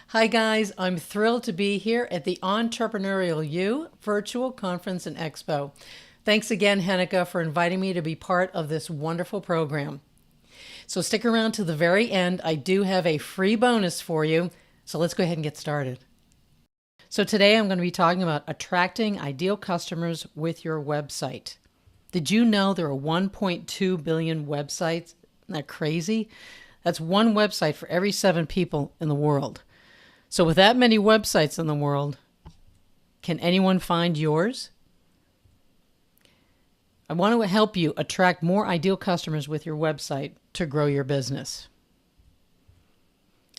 Hi, guys. I'm thrilled to be here at the Entrepreneurial You Virtual Conference and Expo. Thanks again, Henneke, for inviting me to be part of this wonderful program. So stick around to the very end. I do have a free bonus for you. So let's go ahead and get started. So today I'm going to be talking about attracting ideal customers with your website. Did you know there are 1.2 billion websites? Isn't that crazy? That's one website for every 7 people in the world. So with that many websites in the world, can anyone find yours? I want to help you attract more ideal customers with your website to grow your business.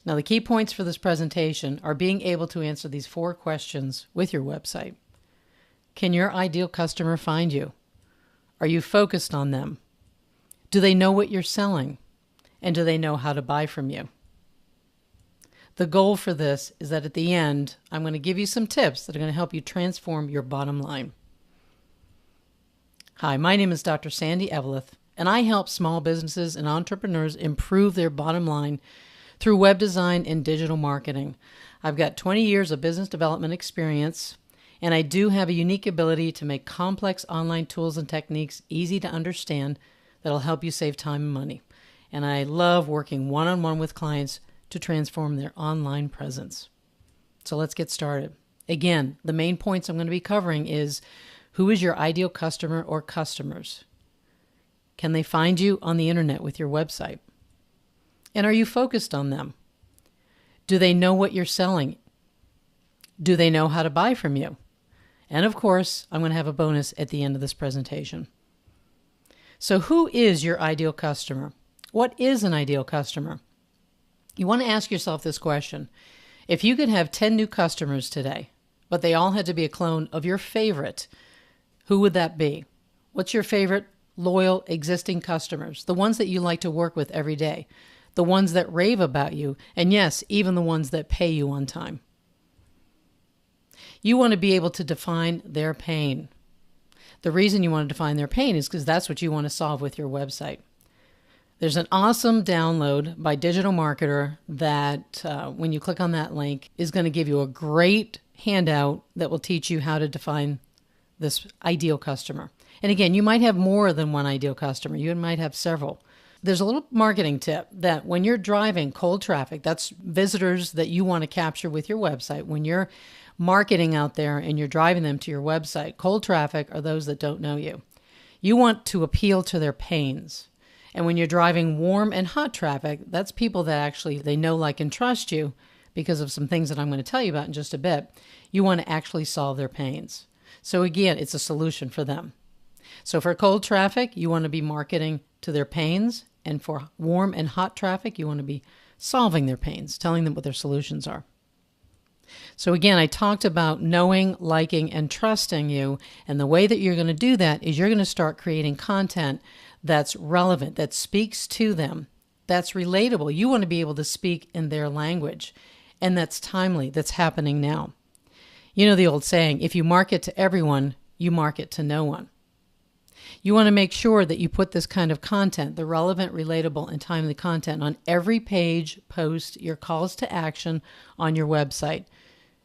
Now, the key points for this presentation are being able to answer these 4 questions with your website. Can your ideal customer find you? Are you focused on them? Do they know what you're selling? And do they know how to buy from you? The goal for this is that at the end, I'm going to give you some tips that are going to help you transform your bottom line. Hi, my name is Dr. Sandy Eveleth, and I help small businesses and entrepreneurs improve their bottom line through web design and digital marketing. I've got 20 years of business development experience, and I do have a unique ability to make complex online tools and techniques easy to understand that'll help you save time and money. And I love working one-on-one with clients to transform their online presence. So let's get started. Again, the main points I'm going to be covering is who is your ideal customer or customers? Can they find you on the internet with your website? And are you focused on them? Do they know what you're selling? Do they know how to buy from you? And of course, I'm going to have a bonus at the end of this presentation. So who is your ideal customer? What is an ideal customer? You want to ask yourself this question. If you could have 10 new customers today, but they all had to be a clone of your favorite, who would that be? What's your favorite loyal existing customers? The ones that you like to work with every day, the ones that rave about you, and yes, even the ones that pay you on time. You want to be able to define their pain. The reason you want to define their pain is because that's what you want to solve with your website. There's an awesome download by Digital Marketer that when you click on that link is going to give you a great handout that will teach you how to define this ideal customer. And again, you might have more than one ideal customer. You might have several. There's a little marketing tip that when you're driving cold traffic, that's visitors that you want to capture with your website. When you're marketing out there and you're driving them to your website, cold traffic are those that don't know you. You want to appeal to their pains. And when you're driving warm and hot traffic, that's people that actually, they know, like, and trust you because of some things that I'm going to tell you about in just a bit. You want to actually solve their pains. So again, it's a solution for them. So for cold traffic, you want to be marketing to their pains. And for warm and hot traffic, you want to be solving their pains, telling them what their solutions are. So again, I talked about knowing, liking, and trusting you. And the way that you're going to do that is you're going to start creating content that's relevant, that speaks to them, that's relatable. You want to be able to speak in their language, and that's timely, that's happening now. You know the old saying, if you market to everyone, you market to no one. You want to make sure that you put this kind of content, the relevant, relatable, and timely content, on every page, post, your calls to action on your website.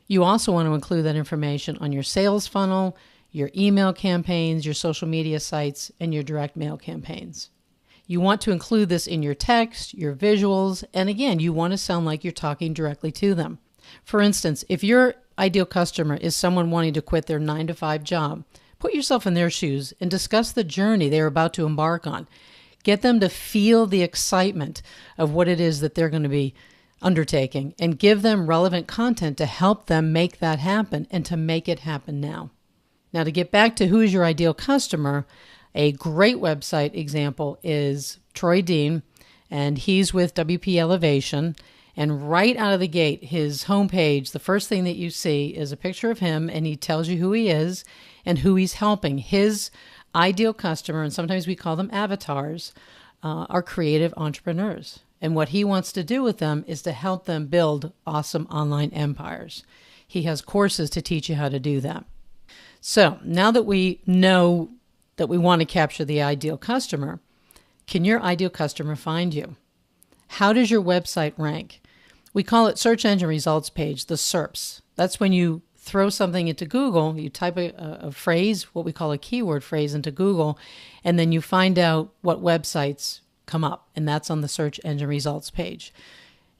You also want to include that information on your sales funnel, your email campaigns, your social media sites, and your direct mail campaigns. You want to include this in your text, your visuals, and again, you want to sound like you're talking directly to them. For instance, if your ideal customer is someone wanting to quit their 9-to-5 job, put yourself in their shoes and discuss the journey they're about to embark on. Get them to feel the excitement of what it is that they're going to be undertaking, and give them relevant content to help them make that happen and to make it happen now. Now, to get back to who is your ideal customer, a great website example is Troy Dean, and he's with WP Elevation. And right out of the gate, his homepage, the first thing that you see is a picture of him, and he tells you who he is and who he's helping. His ideal customer, and sometimes we call them avatars, are creative entrepreneurs. And what he wants to do with them is to help them build awesome online empires. He has courses to teach you how to do that. So now that we know that we want to capture the ideal customer, can your ideal customer find you? How does your website rank? We call it search engine results page, the SERPs. That's when you throw something into Google, you type a phrase, what we call a keyword phrase, into Google, and then you find out what websites come up, and that's on the search engine results page.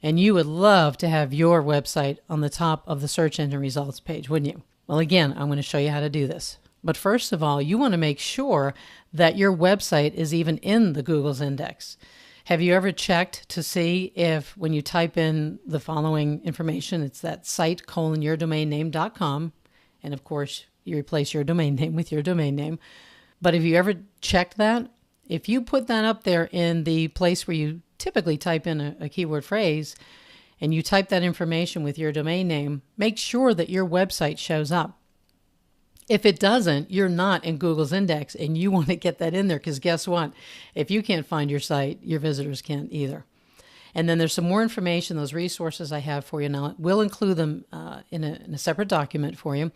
And you would love to have your website on the top of the search engine results page, wouldn't you? Well, again, I'm going to show you how to do this. But first of all, you want to make sure that your website is even in the Google's index. Have you ever checked to see if when you type in the following information, it's that site:/yourdomainname.com, and of course you replace your domain name with your domain name. But have you ever checked that? If you put that up there in the place where you typically type in a keyword phrase, and you type that information with your domain name, make sure that your website shows up. If it doesn't, you're not in Google's index, and you want to get that in there, because guess what? If you can't find your site, your visitors can't either. And then there's some more information, those resources I have for you now. We'll include them in a separate document for you.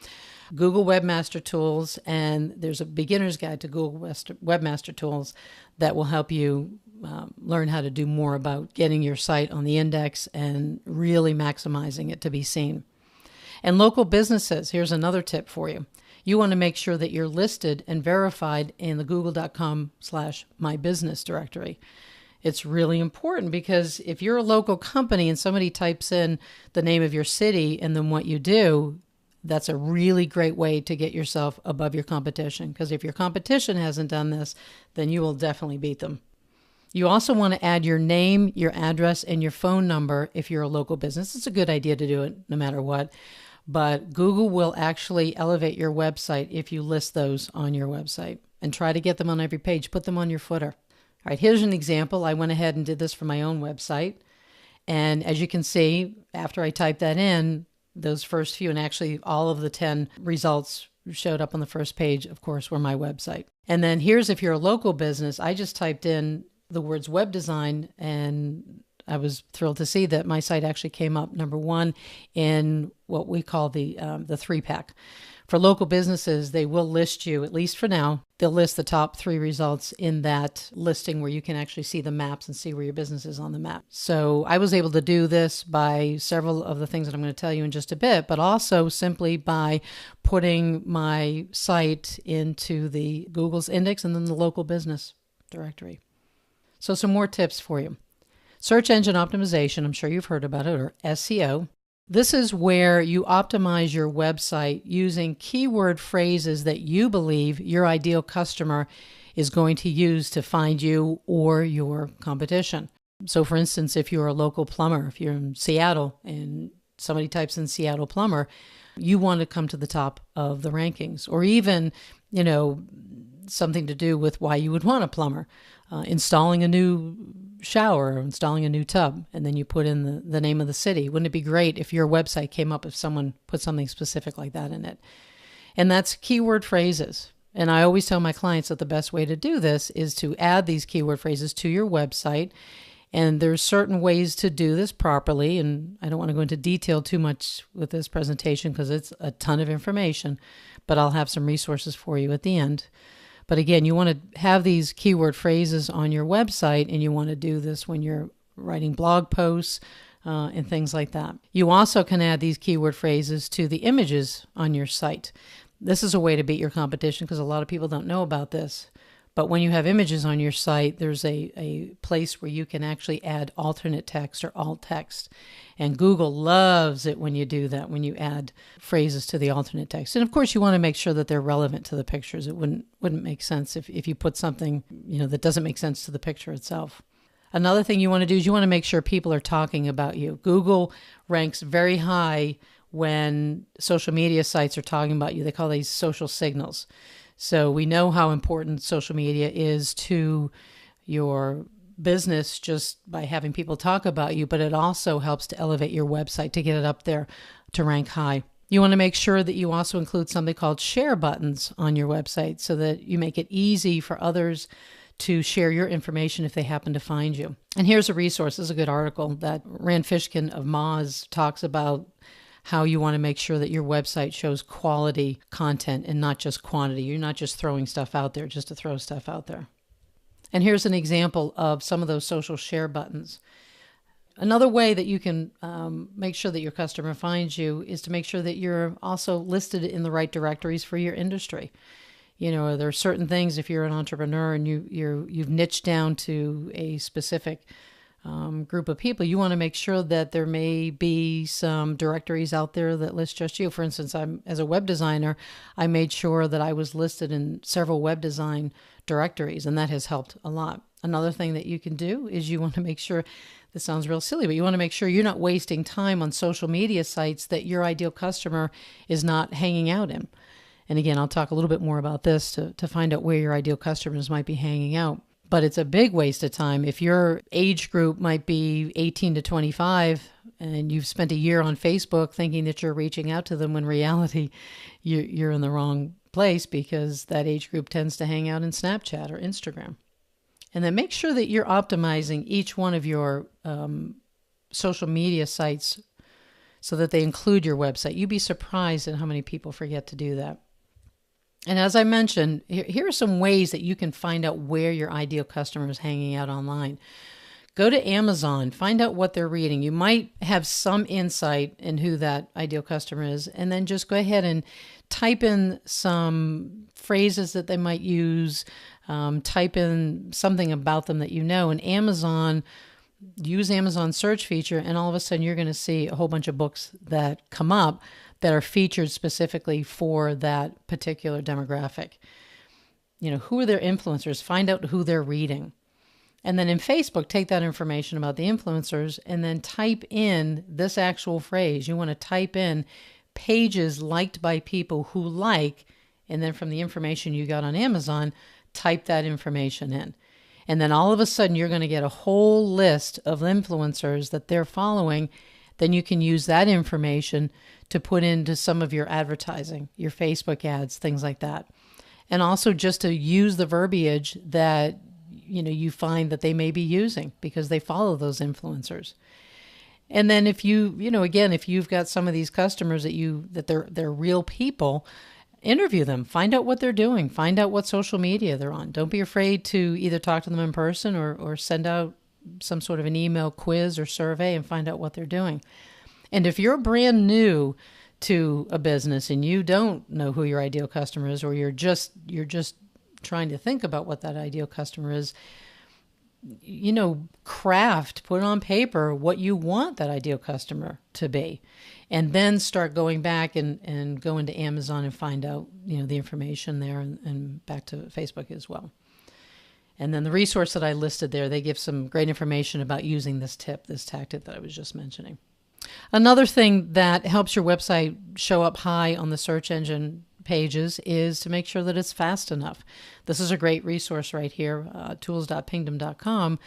Google Webmaster Tools, and there's a beginner's guide to Google Webmaster Tools that will help you learn how to do more about getting your site on the index and really maximizing it to be seen. And local businesses, here's another tip for you. You want to make sure that you're listed and verified in the google.com/mybusiness directory. It's really important, because if you're a local company and somebody types in the name of your city and then what you do, that's a really great way to get yourself above your competition. Because if your competition hasn't done this, then you will definitely beat them. You also want to add your name, your address, and your phone number if you're a local business. It's a good idea to do it no matter what. But Google will actually elevate your website if you list those on your website, and try to get them on every page. Put them on your footer. All right, here's an example. I went ahead and did this for my own website. And as you can see, after I typed that in, those first few, and actually all of the 10 results showed up on the first page, of course, were my website. And then here's if you're a local business. I just typed in the words web design, and I was thrilled to see that my site actually came up number one in what we call the 3-pack. For local businesses, they will list you, at least for now, they'll list the top 3 results in that listing where you can actually see the maps and see where your business is on the map. So I was able to do this by several of the things that I'm going to tell you in just a bit, but also simply by putting my site into the Google's index and then the local business directory. So some more tips for you. Search engine optimization, I'm sure you've heard about it, or SEO. This is where you optimize your website using keyword phrases that you believe your ideal customer is going to use to find you or your competition. So for instance, if you're a local plumber, if you're in Seattle and somebody types in Seattle plumber, you want to come to the top of the rankings. Or even, something to do with why you would want a plumber. Installing a new shower or installing a new tub, and then you put in the name of the city. Wouldn't it be great if your website came up if someone put something specific like that in it? And that's keyword phrases. And I always tell my clients that the best way to do this is to add these keyword phrases to your website. And there's certain ways to do this properly. And I don't want to go into detail too much with this presentation because it's a ton of information, but I'll have some resources for you at the end. But again, you want to have these keyword phrases on your website, and you want to do this when you're writing blog posts and things like that. You also can add these keyword phrases to the images on your site. This is a way to beat your competition because a lot of people don't know about this. But when you have images on your site, there's a place where you can actually add alternate text or alt text. And Google loves it when you do that, when you add phrases to the alternate text. And of course, you want to make sure that they're relevant to the pictures. It wouldn't make sense if you put something that doesn't make sense to the picture itself. Another thing you want to do is you want to make sure people are talking about you. Google ranks very high when social media sites are talking about you. They call these social signals. So we know how important social media is to your business just by having people talk about you, but it also helps to elevate your website to get it up there to rank high. You want to make sure that you also include something called share buttons on your website so that you make it easy for others to share your information if they happen to find you. And here's a resource. This is a good article that Rand Fishkin of Moz talks about how you want to make sure that your website shows quality content and not just quantity. You're not just throwing stuff out there just to throw stuff out there. And here's an example of some of those social share buttons. Another way that you can make sure that your customer finds you is to make sure that you're also listed in the right directories for your industry. There are certain things, if you're an entrepreneur and you've niched down to a specific group of people, you want to make sure that there may be some directories out there that list just you. For instance, as a web designer, I made sure that I was listed in several web design directories, and that has helped a lot. Another thing that you can do is you want to make sure, this sounds real silly, but you want to make sure you're not wasting time on social media sites that your ideal customer is not hanging out in. And again, I'll talk a little bit more about this to find out where your ideal customers might be hanging out. But it's a big waste of time. If your age group might be 18 to 25 and you've spent a year on Facebook thinking that you're reaching out to them, when in reality you're in the wrong place, because that age group tends to hang out in Snapchat or Instagram. And then make sure that you're optimizing each one of your social media sites so that they include your website. You'd be surprised at how many people forget to do that. And as I mentioned, here are some ways that you can find out where your ideal customer is hanging out online. Go to Amazon, find out what they're reading. You might have some insight in who that ideal customer is, and then just go ahead and type in some phrases that they might use, type in something about them that you know. And use Amazon search feature, and all of a sudden you're going to see a whole bunch of books that come up that are featured specifically for that particular demographic. Who are their influencers? Find out who they're reading. And then in Facebook, take that information about the influencers and then type in this actual phrase. You want to type in pages liked by people who like, and then from the information you got on Amazon, type that information in. And then all of a sudden you're going to get a whole list of influencers that they're following. Then you can use that information to put into some of your advertising, your Facebook ads, things like that. And also just to use the verbiage that you find that they may be using because they follow those influencers. And then if if you've got some of these customers that they're real people, interview them, find out what they're doing, find out what social media they're on. Don't be afraid to either talk to them in person or send out some sort of an email quiz or survey and find out what they're doing. And if you're brand new to a business and you don't know who your ideal customer is, or you're just trying to think about what that ideal customer is, put on paper what you want that ideal customer to be, and then start going back and go into Amazon and find out, the information there, and back to Facebook as well. And then the resource that I listed there, they give some great information about using this tactic that I was just mentioning. Another thing that helps your website show up high on the search engine pages is to make sure that it's fast enough. This is a great resource right here, tools.pingdom.com.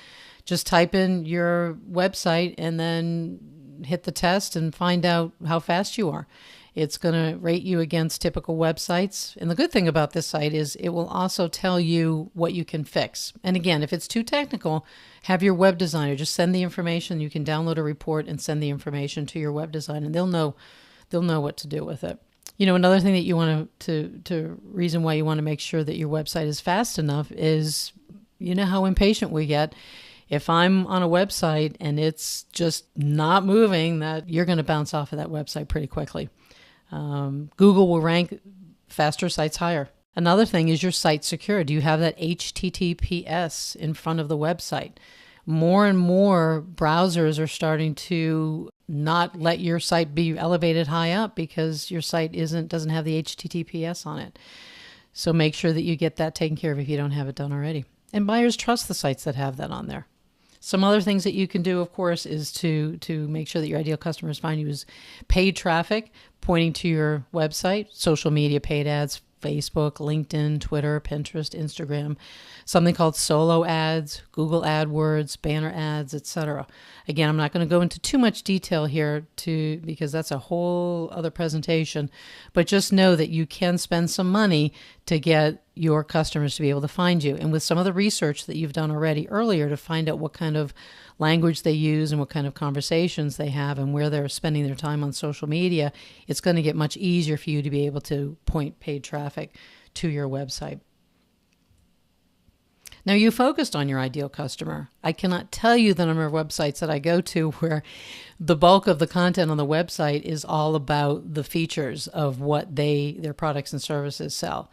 Just type in your website and then hit the test and find out how fast you are. It's going to rate you against typical websites. And the good thing about this site is it will also tell you what you can fix. And again, if it's too technical, have your web designer just send the information. You can download a report and send the information to your web designer, and they'll know what to do with it. Another thing that you want to reason why you want to make sure that your website is fast enough is, how impatient we get. If I'm on a website and it's just not moving, that you're going to bounce off of that website pretty quickly. Google will rank faster sites higher. Another thing is your site secure. Do you have that HTTPS in front of the website? More and more browsers are starting to not let your site be elevated high up because your site doesn't have the HTTPS on it. So make sure that you get that taken care of if you don't have it done already. And buyers trust the sites that have that on there. Some other things that you can do, of course, is to make sure that your ideal customers find you is paid traffic pointing to your website, social media paid ads, Facebook, LinkedIn, Twitter, Pinterest, Instagram, something called solo ads, Google AdWords, banner ads, etc. Again, I'm not going to go into too much detail here because that's a whole other presentation, but just know that you can spend some money to get your customers to be able to find you. And with some of the research that you've done already earlier to find out what kind of language they use and what kind of conversations they have and where they're spending their time on social media, it's going to get much easier for you to be able to point paid traffic to your website. Now, you focused on your ideal customer. I cannot tell you the number of websites that I go to where the bulk of the content on the website is all about the features of what their products and services sell.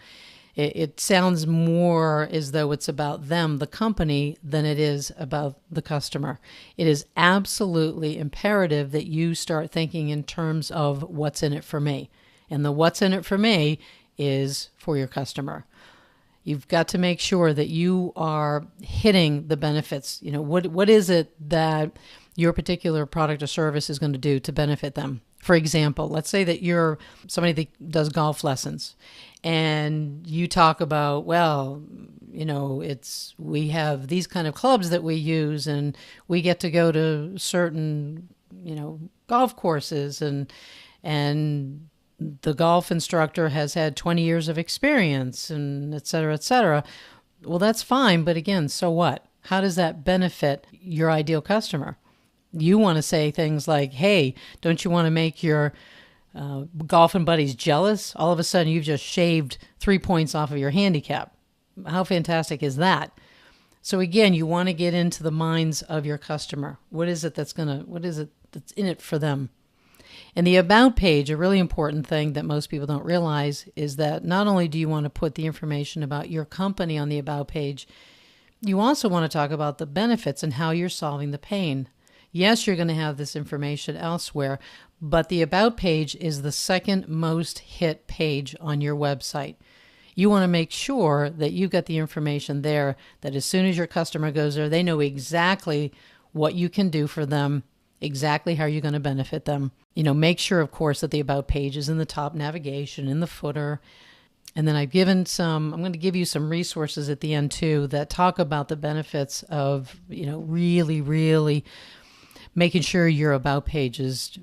It sounds more as though it's about them, the company, than it is about the customer. It is absolutely imperative that you start thinking in terms of what's in it for me. And the what's in it for me is for your customer. You've got to make sure that you are hitting the benefits. What is it that your particular product or service is going to do to benefit them? For example, let's say that you're somebody that does golf lessons and you talk about, we have these kind of clubs that we use and we get to go to certain, golf courses and the golf instructor has had 20 years of experience and et cetera, et cetera. Well, that's fine. But again, so what? How does that benefit your ideal customer? You want to say things like, hey, don't you want to make your golfing buddies jealous? All of a sudden, you've just shaved 3 points off of your handicap. How fantastic is that? So again, you want to get into the minds of your customer. What is it that's in it for them? And the About page, a really important thing that most people don't realize is that not only do you want to put the information about your company on the About page, you also want to talk about the benefits and how you're solving the pain. Yes, you're going to have this information elsewhere, but the About page is the second most hit page on your website. You want to make sure that you've got the information there that as soon as your customer goes there, they know exactly what you can do for them, exactly how you're going to benefit them. Make sure, of course, that the About page is in the top navigation, in the footer. And then I'm going to give you some resources at the end too that talk about the benefits of, really, really making sure your About page is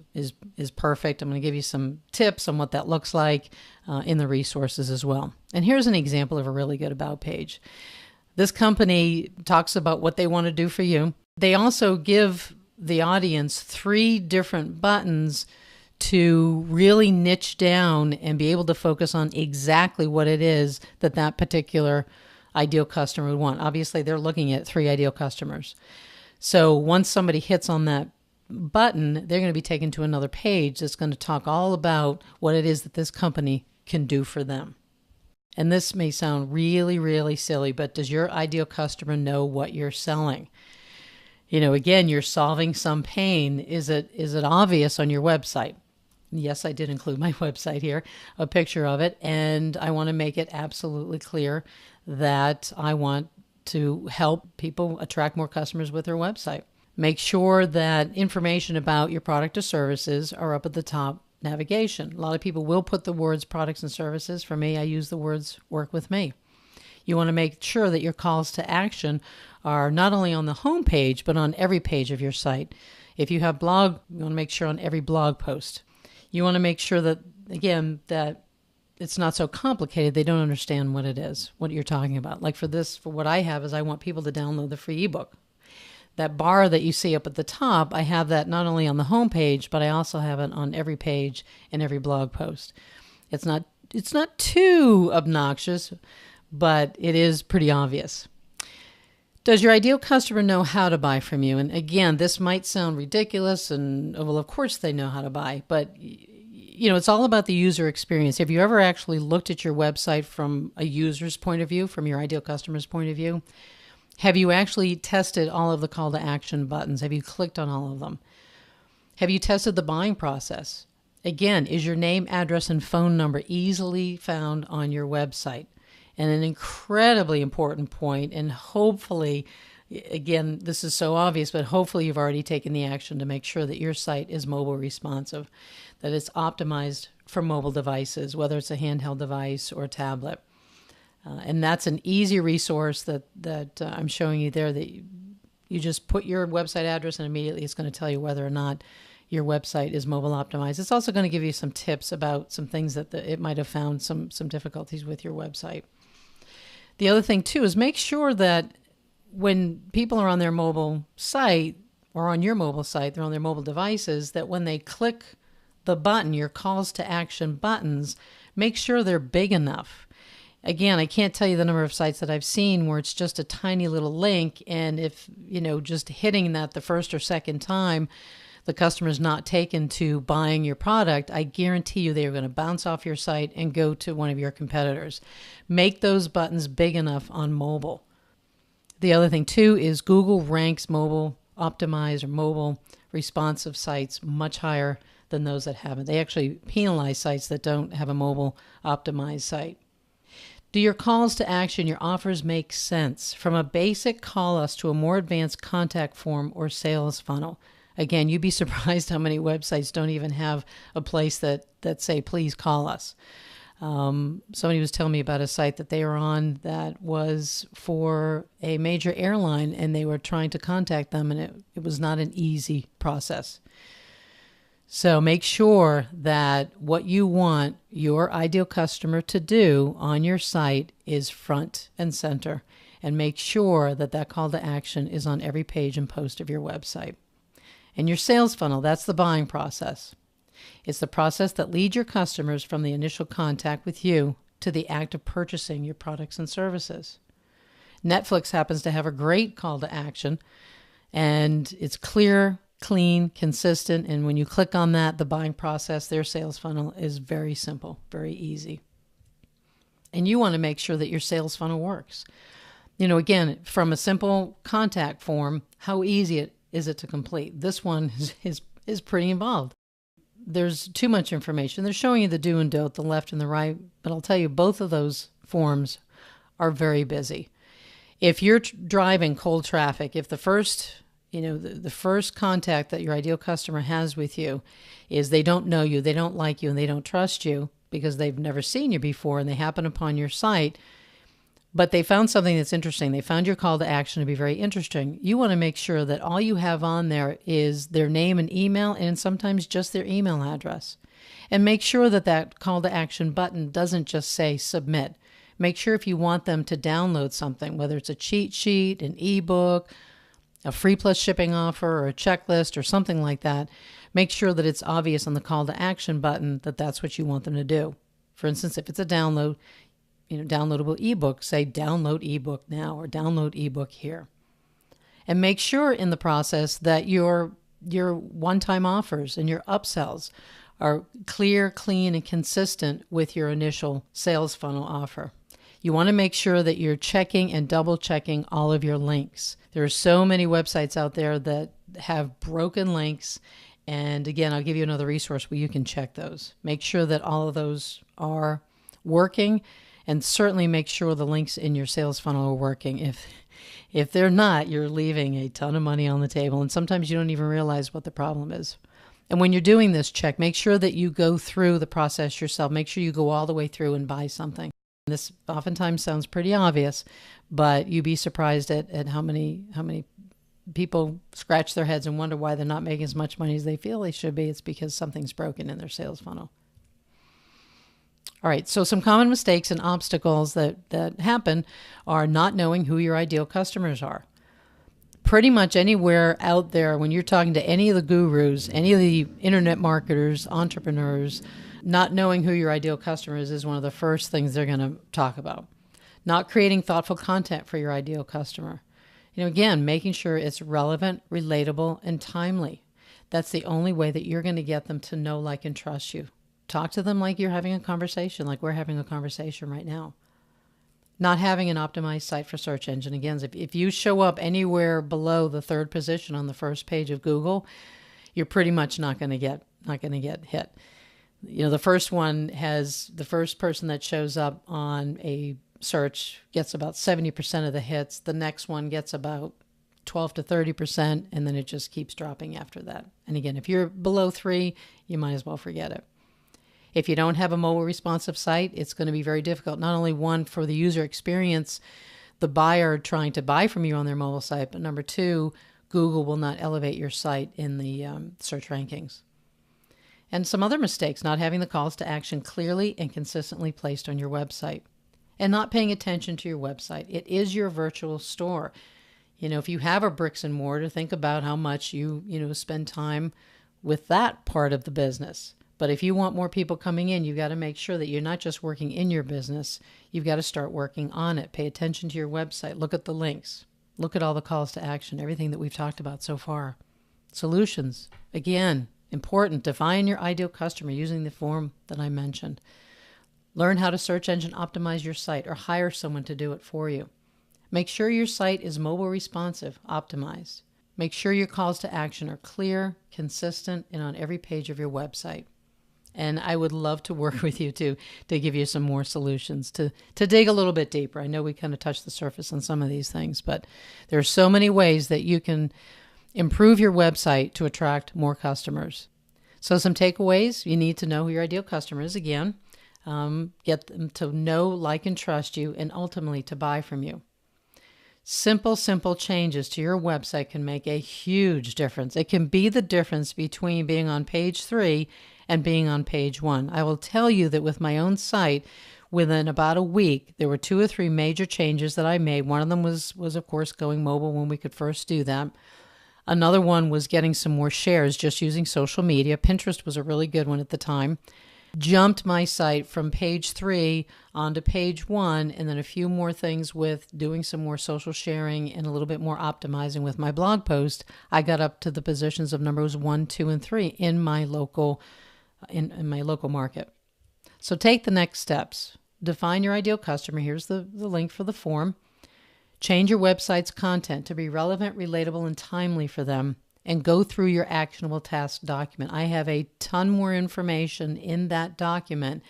perfect. I'm going to give you some tips on what that looks like in the resources as well. And here's an example of a really good About page. This company talks about what they want to do for you. They also give the audience 3 different buttons to really niche down and be able to focus on exactly what it is that particular ideal customer would want. Obviously, they're looking at 3 ideal customers. So once somebody hits on that button, they're going to be taken to another page that's going to talk all about what it is that this company can do for them. And this may sound really, really silly, but does your ideal customer know what you're selling? Again, you're solving some pain. Is it obvious on your website? Yes, I did include my website here, a picture of it, and I want to make it absolutely clear that I want to help people attract more customers with their website. Make sure that information about your product or services are up at the top navigation. A lot of people will put the words products and services. For me, I use the words work with me. You want to make sure that your calls to action are not only on the home page, but on every page of your site. If you have blog, you want to make sure on every blog post. You want to make sure that, again, that it's not so complicated. They don't understand what it is, what you're talking about. Like for what I have is I want people to download the free ebook. That bar that you see up at the top, I have that not only on the home page, but I also have it on every page and every blog post. It's not too obnoxious, but it is pretty obvious. Does your ideal customer know how to buy from you? And again, this might sound ridiculous, and well, of course they know how to buy, but it's all about the user experience. Have you ever actually looked at your website from a user's point of view, from your ideal customer's point of view? Have you actually tested all of the call to action buttons? Have you clicked on all of them? Have you tested the buying process? Again, is your name, address, and phone number easily found on your website? And an incredibly important point, and hopefully, again, this is so obvious, but hopefully you've already taken the action to make sure that your site is mobile responsive, that it's optimized for mobile devices, whether it's a handheld device or a tablet. And that's an easy resource that I'm showing you there, that you just put your website address and immediately it's going to tell you whether or not your website is mobile optimized. It's also going to give you some tips about some things that it might have found some difficulties with your website. The other thing, too, is make sure that when people are on their mobile site or on your mobile site, they're on their mobile devices, that when they click the button, your calls to action buttons, make sure they're big enough. Again, I can't tell you the number of sites that I've seen where it's just a tiny little link, and if, just hitting that the first or second time, the customer's not taken to buying your product, I guarantee you they're going to bounce off your site and go to one of your competitors. Make those buttons big enough on mobile. The other thing too is Google ranks mobile optimized or mobile responsive sites much higher than those that haven't. They actually penalize sites that don't have a mobile optimized site. Do your calls to action, your offers make sense? From a basic call us to a more advanced contact form or sales funnel. Again, you'd be surprised how many websites don't even have a place that say, please call us. Somebody was telling me about a site that they were on that was for a major airline, and they were trying to contact them, and it was not an easy process. So make sure that what you want your ideal customer to do on your site is front and center, and make sure that that call to action is on every page and post of your website. And your sales funnel, that's the buying process. It's the process that leads your customers from the initial contact with you to the act of purchasing your products and services. Netflix happens to have a great call to action, and it's clear, clean, consistent, and when you click on that, the buying process, their sales funnel is very simple, very easy. And you want to make sure that your sales funnel works. Again, from a simple contact form, how easy is it to complete? This one is pretty involved. There's too much information. They're showing you the do and don't, the left and the right, but I'll tell you, both of those forms are very busy. If you're driving cold traffic, if the first the first contact that your ideal customer has with you is they don't know you, they don't like you, and they don't trust you because they've never seen you before, and they happen upon your site, but they found something that's interesting. They found your call to action to be very interesting. You want to make sure that all you have on there is their name and email, and sometimes just their email address. And make sure that that call to action button doesn't just say submit. Make sure if you want them to download something, whether it's a cheat sheet, an ebook, a free plus shipping offer, or a checklist or something like that, make sure that it's obvious on the call to action button that that's what you want them to do. For instance, if it's a download, downloadable ebook, say download ebook now or download ebook here. And make sure in the process that your one-time offers and your upsells are clear, clean, and consistent with your initial sales funnel offer. You want to make sure that you're checking and double checking all of your links. There are so many websites out there that have broken links. And again, I'll give you another resource where you can check those. Make sure that all of those are working, and certainly make sure the links in your sales funnel are working. If they're not, you're leaving a ton of money on the table, and sometimes you don't even realize what the problem is. And when you're doing this check, make sure that you go through the process yourself. Make sure you go all the way through and buy something. This oftentimes sounds pretty obvious, but you'd be surprised at how many people scratch their heads and wonder why they're not making as much money as they feel they should be. It's because something's broken in their sales funnel. All right, so some common mistakes and obstacles that happen are not knowing who your ideal customers are. Pretty much anywhere out there, when you're talking to any of the gurus, any of the internet marketers, entrepreneurs, not knowing who your ideal customer is one of the first things they're going to talk about. Not creating thoughtful content for your ideal customer. Again, making sure it's relevant, relatable, and timely. That's the only way that you're going to get them to know, like, and trust you. Talk to them like you're having a conversation, like we're having a conversation right now. Not having an optimized site for search engine. Again, if you show up anywhere below the third position on the first page of Google, you're pretty much not going to get hit. The first person that shows up on a search gets about 70% of the hits. The next one gets about 12 to 30%, and then it just keeps dropping after that. And again, if you're below 3, you might as well forget it. If you don't have a mobile responsive site, it's going to be very difficult. Not only one, for the user experience, the buyer trying to buy from you on their mobile site, but number 2, Google will not elevate your site in the search rankings. And some other mistakes, not having the calls to action clearly and consistently placed on your website, and not paying attention to your website. It is your virtual store. If you have a bricks and mortar, think about how much you spend time with that part of the business. But if you want more people coming in, you've got to make sure that you're not just working in your business. You've got to start working on it. Pay attention to your website. Look at the links. Look at all the calls to action, everything that we've talked about so far. Solutions. Again, important. Define your ideal customer using the form that I mentioned. Learn how to search engine optimize your site or hire someone to do it for you. Make sure your site is mobile responsive, optimized. Make sure your calls to action are clear, consistent, and on every page of your website. And I would love to work with you to give you some more solutions, to dig a little bit deeper. I know we kind of touched the surface on some of these things, but there are so many ways that you can improve your website to attract more customers. So some takeaways: you need to know who your ideal customer is again, get them to know, like, and trust you, and ultimately to buy from you. Simple changes to your website can make a huge difference. It can be the difference between being on page 3 and being on page 1. I will tell you that with my own site, within about a week, there were 2 or 3 major changes that I made. One of them was of course going mobile when we could first do that. Another one was getting some more shares just using social media. Pinterest was a really good one at the time. Jumped my site from page 3 onto page 1, and then a few more things with doing some more social sharing and a little bit more optimizing with my blog post. I got up to the positions of numbers 1, 2, and 3 in my local market. So take the next steps. Define your ideal customer. Here's the link for the form. Change your website's content to be relevant, relatable, and timely for them. And go through your actionable task document. I have a ton more information in that document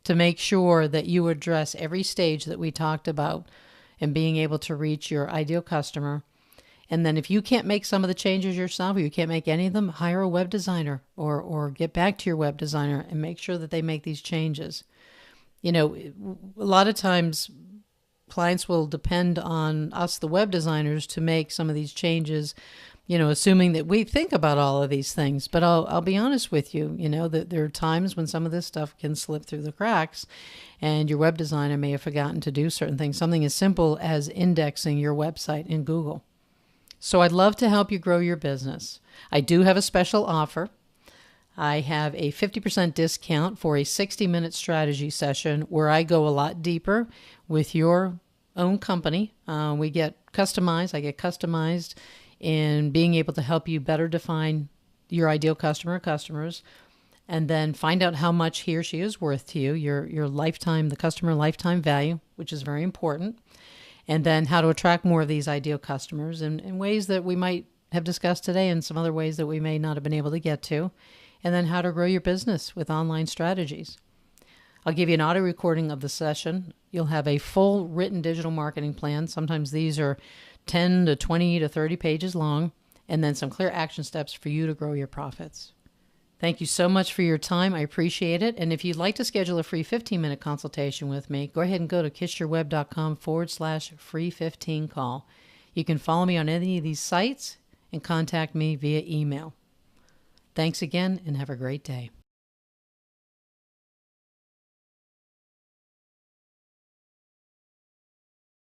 to make sure that you address every stage that we talked about in being able to reach your ideal customer. And then if you can't make some of the changes yourself, or you can't make any of them, hire a web designer or get back to your web designer and make sure that they make these changes. You know, a lot of times clients will depend on us, the web designers, to make some of these changes, you know, assuming that we think about all of these things. But I'll be honest with you, you know, that there are times when some of this stuff can slip through the cracks and your web designer may have forgotten to do certain things, something as simple as indexing your website in Google. So I'd love to help you grow your business. I do have a special offer. I have a 50% discount for a 60-minute strategy session where I go a lot deeper with your own company. I get customized in being able to help you better define your ideal customer or customers, and then find out how much he or she is worth to you, your lifetime, the customer lifetime value, which is very important, and then how to attract more of these ideal customers in ways that we might have discussed today and some other ways that we may not have been able to get to, and then how to grow your business with online strategies. I'll give you an audio recording of the session. You'll have a full written digital marketing plan. Sometimes these are 10 to 20 to 30 pages long, and then some clear action steps for you to grow your profits. Thank you so much for your time. I appreciate it. And if you'd like to schedule a free 15-minute consultation with me, go ahead and go to kissyourweb.com/free 15 call. You can follow me on any of these sites and contact me via email. Thanks again, and have a great day.